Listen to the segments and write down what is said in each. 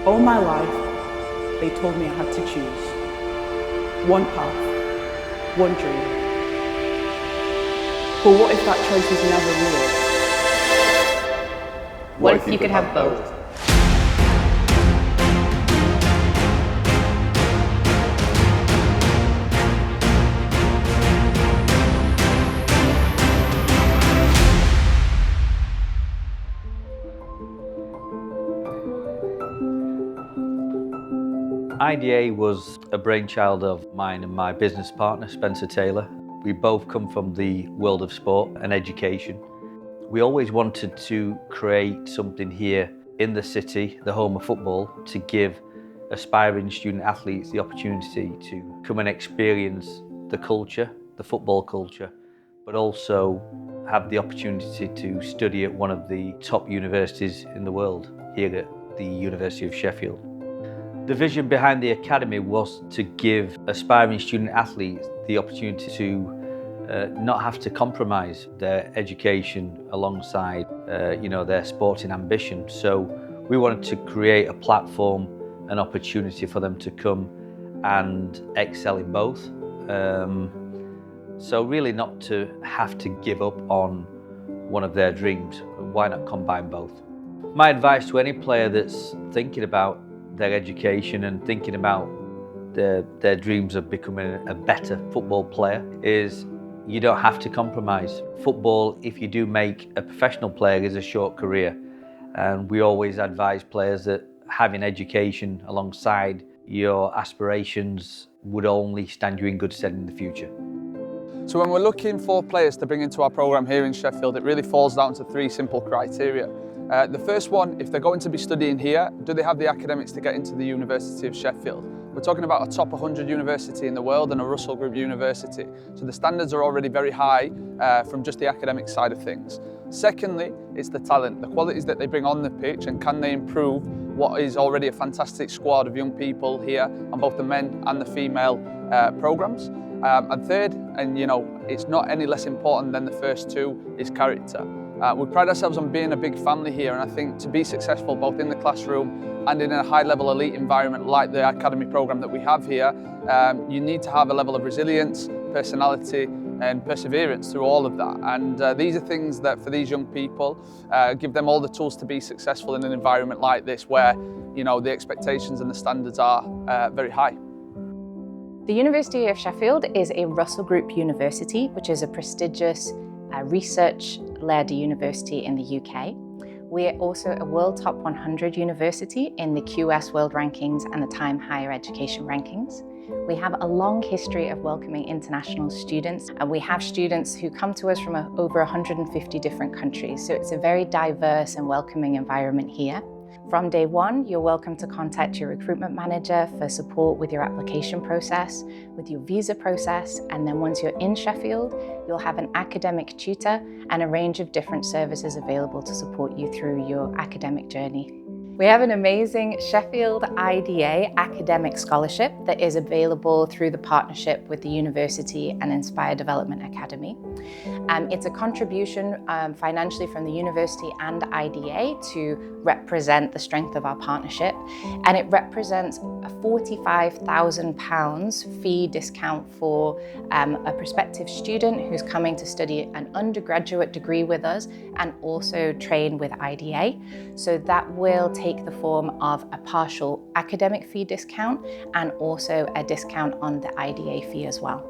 All my life, they told me I had to choose one path, one dream. But what if that choice was never real? What if you could have both? IDA was a brainchild of mine and my business partner, Spencer Taylor. We both come from the world of sport and education. We always wanted to create something here in the city, the home of football, to give aspiring student athletes the opportunity to come and experience the culture, the football culture, but also have the opportunity to study at one of the top universities in the world, here at the University of Sheffield. The vision behind the academy was to give aspiring student athletes the opportunity to not have to compromise their education alongside their sporting ambition. So we wanted to create a platform, an opportunity for them to come and excel in both. So really not to have to give up on one of their dreams. Why not combine both? My advice to any player that's thinking about their education and thinking about their dreams of becoming a better football player is you don't have to compromise. Football, if you do make a professional player, is a short career. And we always advise players that having education alongside your aspirations would only stand you in good stead in the future. So when we're looking for players to bring into our programme here in Sheffield, it really falls down to three simple criteria. The first one, if they're going to be studying here, do they have the academics to get into the University of Sheffield? We're talking about a top 100 university in the world and a Russell Group university. So the standards are already very high from just the academic side of things. Secondly, it's the talent, the qualities that they bring on the pitch, and can they improve what is already a fantastic squad of young people here on both the men and the female programmes. And third, and it's not any less important than the first two, is character. We pride ourselves on being a big family here, and I think to be successful both in the classroom and in a high-level elite environment like the academy programme that we have here, you need to have a level of resilience, personality and perseverance through all of that. And these are things that for these young people give them all the tools to be successful in an environment like this where the expectations and the standards are very high. The University of Sheffield is a Russell Group university, which is a prestigious research-led university in the UK. We are also a World Top 100 university in the QS World Rankings and the Time Higher Education Rankings. We have a long history of welcoming international students, and we have students who come to us from over 150 different countries. So it's a very diverse and welcoming environment here. From day one, you're welcome to contact your recruitment manager for support with your application process, with your visa process, and then once you're in Sheffield, you'll have an academic tutor and a range of different services available to support you through your academic journey. We have an amazing Sheffield IDA academic scholarship that is available through the partnership with the University and Inspire Development Academy. It's a contribution financially from the University and IDA to represent the strength of our partnership, and it represents a £45,000 fee discount for a prospective student who's coming to study an undergraduate degree with us and also train with IDA. So that will take the form of a partial academic fee discount and also a discount on the IDA fee as well.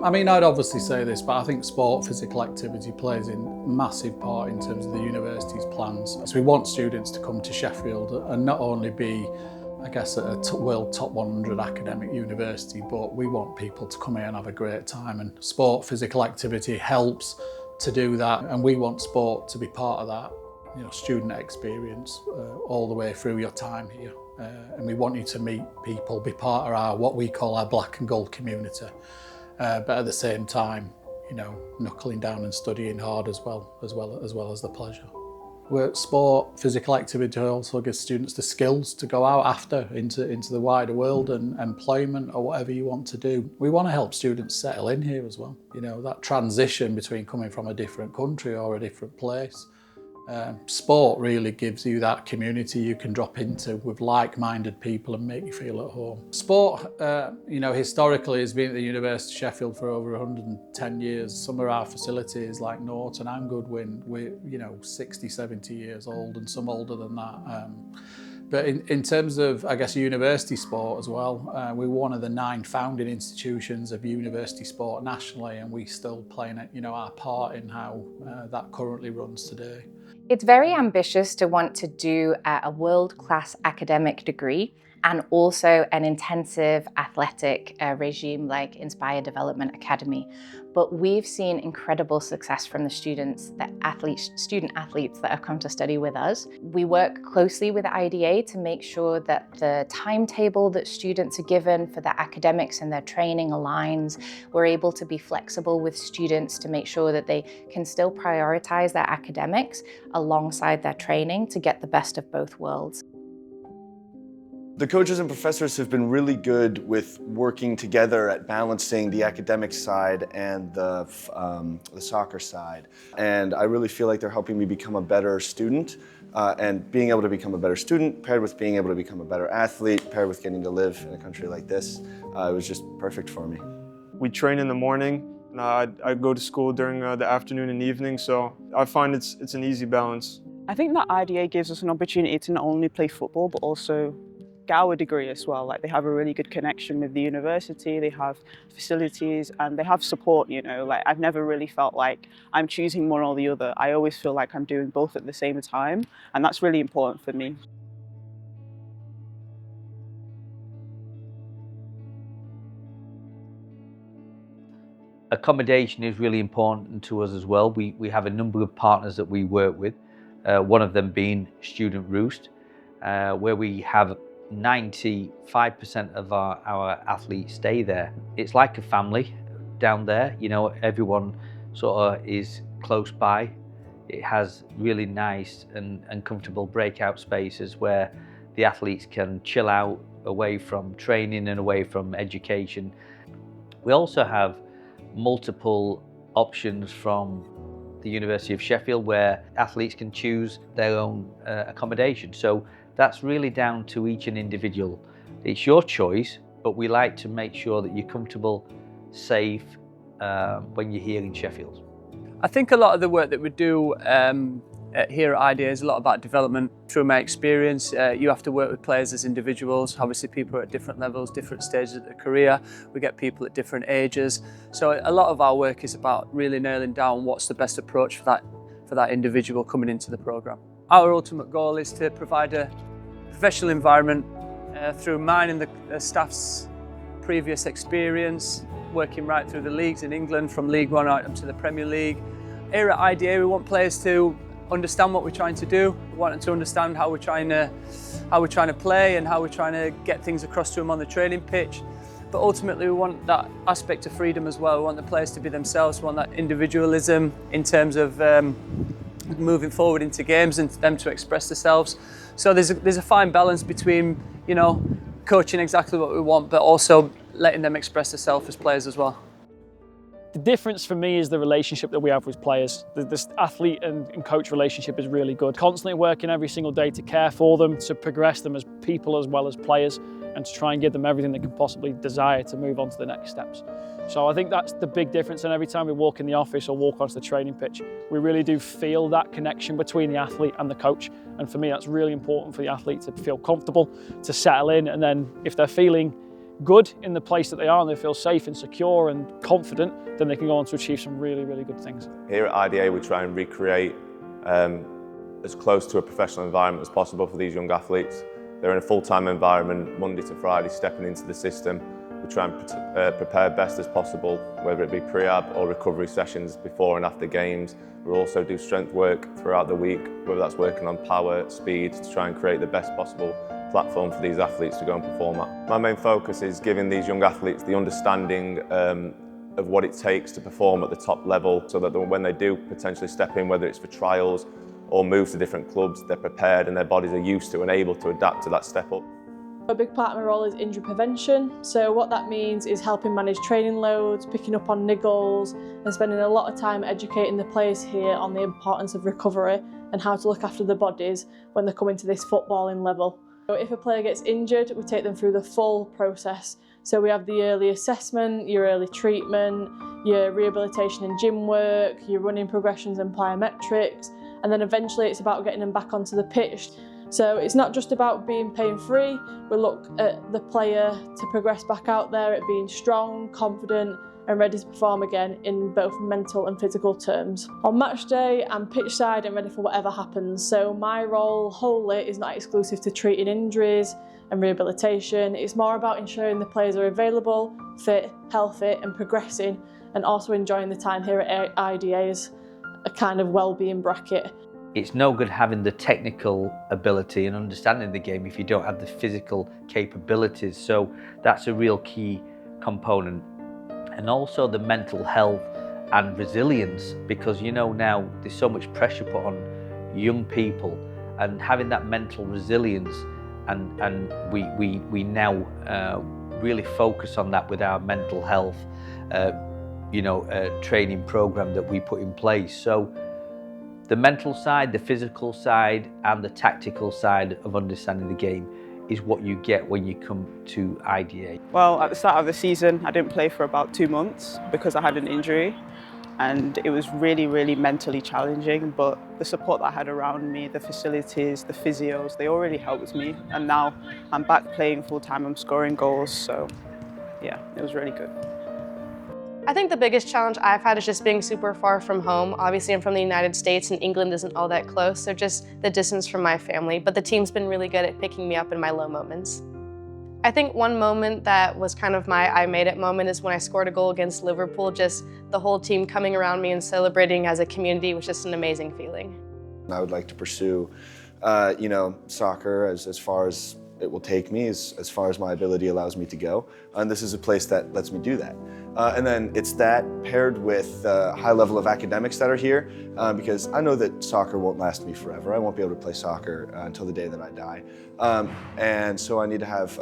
I mean, I'd obviously say this, but I think sport, physical activity plays a massive part in terms of the university's plans. So we want students to come to Sheffield and not only be, I guess, a world top 100 academic university, but we want people to come here and have a great time, and sport, physical activity helps to do that, and we want sport to be part of that student experience all the way through your time here. And we want you to meet people, be part of what we call our black and gold community. But at the same time, knuckling down and studying hard as well as the pleasure. Where sport, physical activity also gives students the skills to go out after into the wider world and employment or whatever you want to do. We want to help students settle in here as well. That transition between coming from a different country or a different place. Sport really gives you that community you can drop into with like-minded people and make you feel at home. Sport, historically has been at the University of Sheffield for over 110 years. Some of our facilities like Norton and Goodwin, we're 60, 70 years old and some older than that. But in terms of, I guess, university sport as well, we're one of the 9 founding institutions of university sport nationally, and we still playing our part in how that currently runs today. It's very ambitious to want to do a world-class academic degree and also an intensive athletic regime like Inspire Development Academy. But we've seen incredible success from the student athletes that have come to study with us. We work closely with the IDA to make sure that the timetable that students are given for their academics and their training aligns. We're able to be flexible with students to make sure that they can still prioritize their academics alongside their training to get the best of both worlds. The coaches and professors have been really good with working together at balancing the academic side and the soccer side. And I really feel like they're helping me become a better student. And being able to become a better student, paired with being able to become a better athlete, paired with getting to live in a country like this, it was just perfect for me. We train in the morning, and I go to school during the afternoon and evening, so I find it's an easy balance. I think that IDA gives us an opportunity to not only play football, but also get our degree as well. Like, they have a really good connection with the university, they have facilities, and they have support, Like, I've never really felt like I'm choosing one or the other. I always feel like I'm doing both at the same time, and that's really important for me. Accommodation is really important to us as well. We have a number of partners that we work with, one of them being Student Roost, where we have 95% of our athletes stay there. It's like a family down there, everyone sort of is close by. It has really nice and comfortable breakout spaces where the athletes can chill out away from training and away from education. We also have multiple options from the University of Sheffield where athletes can choose their own accommodation. So that's really down to each and individual. It's your choice, but we like to make sure that you're comfortable, safe when you're here in Sheffield. I think a lot of the work that we do here at IDA is a lot about development. Through my experience, you have to work with players as individuals. Obviously, people are at different levels, different stages of their career. We get people at different ages. So a lot of our work is about really nailing down what's the best approach for that individual coming into the programme. Our ultimate goal is to provide a professional environment through mine and the staff's previous experience, working right through the leagues in England, from League One right up to the Premier League. Here at IDA, we want players to understand what we're trying to do. We want them to understand how we're trying to play and how we're trying to get things across to them on the training pitch. But ultimately, we want that aspect of freedom as well. We want the players to be themselves. We want that individualism in terms of moving forward into games and them to express themselves. So there's a fine balance between, coaching exactly what we want, but also letting them express themselves as players as well. The difference for me is the relationship that we have with players. This athlete and coach relationship is really good. Constantly working every single day to care for them, to progress them as people as well as players, and to try and give them everything they can possibly desire to move on to the next steps. So I think that's the big difference, and every time we walk in the office or walk onto the training pitch, we really do feel that connection between the athlete and the coach. And for me, that's really important for the athlete to feel comfortable, to settle in, and then if they're feeling good in the place that they are and they feel safe and secure and confident, then they can go on to achieve some really, really good things. Here at IDA, we try and recreate as close to a professional environment as possible for these young athletes. They're in a full-time environment, Monday to Friday, stepping into the system. We try and prepare best as possible, whether it be pre-ab or recovery sessions before and after games. We'll also do strength work throughout the week, whether that's working on power, speed, to try and create the best possible platform for these athletes to go and perform at. My main focus is giving these young athletes the understanding of what it takes to perform at the top level, so that when they do potentially step in, whether it's for trials or moves to different clubs, they're prepared and their bodies are used to and able to adapt to that step up. A big part of my role is injury prevention. So what that means is helping manage training loads, picking up on niggles, and spending a lot of time educating the players here on the importance of recovery and how to look after their bodies when they come into this footballing level. So if a player gets injured, we take them through the full process. So we have the early assessment, your early treatment, your rehabilitation and gym work, your running progressions and plyometrics, and then eventually it's about getting them back onto the pitch. So it's not just about being pain-free, we look at the player to progress back out there at being strong, confident and ready to perform again in both mental and physical terms. On match day, I'm pitch side and ready for whatever happens. So my role wholly is not exclusive to treating injuries and rehabilitation. It's more about ensuring the players are available, fit, healthy and progressing, and also enjoying the time here at IDA as a kind of well-being bracket. It's no good having the technical ability and understanding the game if you don't have the physical capabilities. So that's a real key component. And also the mental health and resilience, because you know now there's so much pressure put on young people, and having that mental resilience, and we now really focus on that with our mental health training program that we put in place. So the mental side, the physical side and the tactical side of understanding the game is what you get when you come to IDA. Well, at the start of the season, I didn't play for about 2 months because I had an injury, and it was really, really mentally challenging, but the support that I had around me, the facilities, the physios, they all really helped me, and now I'm back playing full time, I'm scoring goals, so yeah, it was really good. I think the biggest challenge I've had is just being super far from home. Obviously I'm from the United States and England isn't all that close, so just the distance from my family, but the team's been really good at picking me up in my low moments. I think one moment that was kind of my I made it moment is when I scored a goal against Liverpool. Just the whole team coming around me and celebrating as a community was just an amazing feeling. I would like to pursue soccer as far as it will take me, as far as my ability allows me to go. And this is a place that lets me do that. And then it's that paired with the high level of academics that are here, because I know that soccer won't last me forever. I won't be able to play soccer until the day that I die. And so I need to have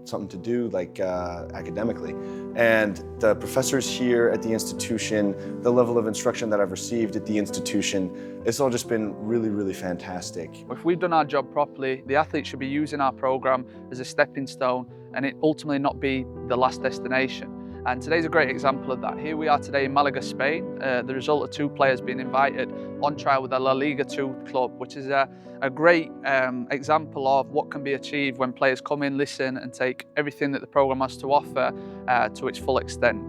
something to do like academically. And the professors here at the institution, the level of instruction that I've received at the institution, it's all just been really, really fantastic. If we've done our job properly, the athletes should be using our program as a stepping stone and it ultimately not be the last destination. And today's a great example of that. Here we are today in Malaga, Spain, the result of 2 players being invited on trial with a La Liga 2 club, which is a great example of what can be achieved when players come in, listen and take everything that the programme has to offer to its full extent.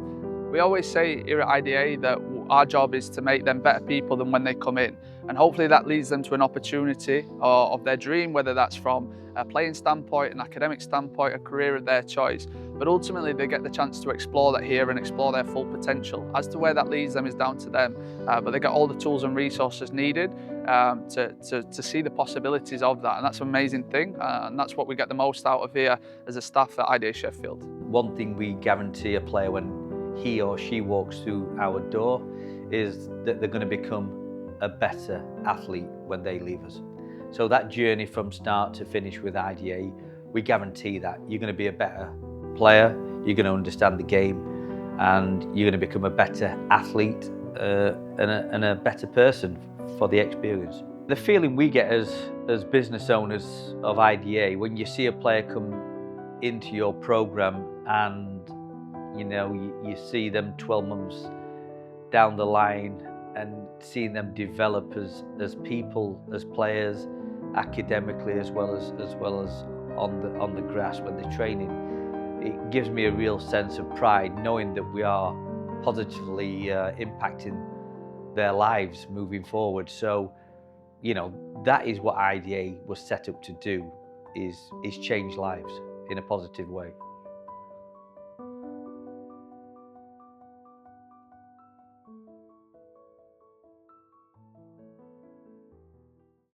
We always say here at IDA that our job is to make them better people than when they come in, and hopefully that leads them to an opportunity of their dream, whether that's from a playing standpoint, an academic standpoint, a career of their choice. But ultimately they get the chance to explore that here and explore their full potential. As to where that leads them is down to them, but they get all the tools and resources needed to see the possibilities of that, and that's an amazing thing, and that's what we get the most out of here as a staff at IDA Sheffield. One thing we guarantee a player when he or she walks through our door is that they're going to become a better athlete when they leave us. So that journey from start to finish with IDA, we guarantee that you're going to be a better player, you're going to understand the game, and you're going to become a better athlete and a better person for the experience. The feeling we get as business owners of IDA, when you see a player come into your program and you see them 12 months down the line and seeing them develop as people, as players, academically as well as on the grass when they're training, it gives me a real sense of pride knowing that we are positively impacting their lives moving forward. So that is what IDA was set up to do, is change lives in a positive way.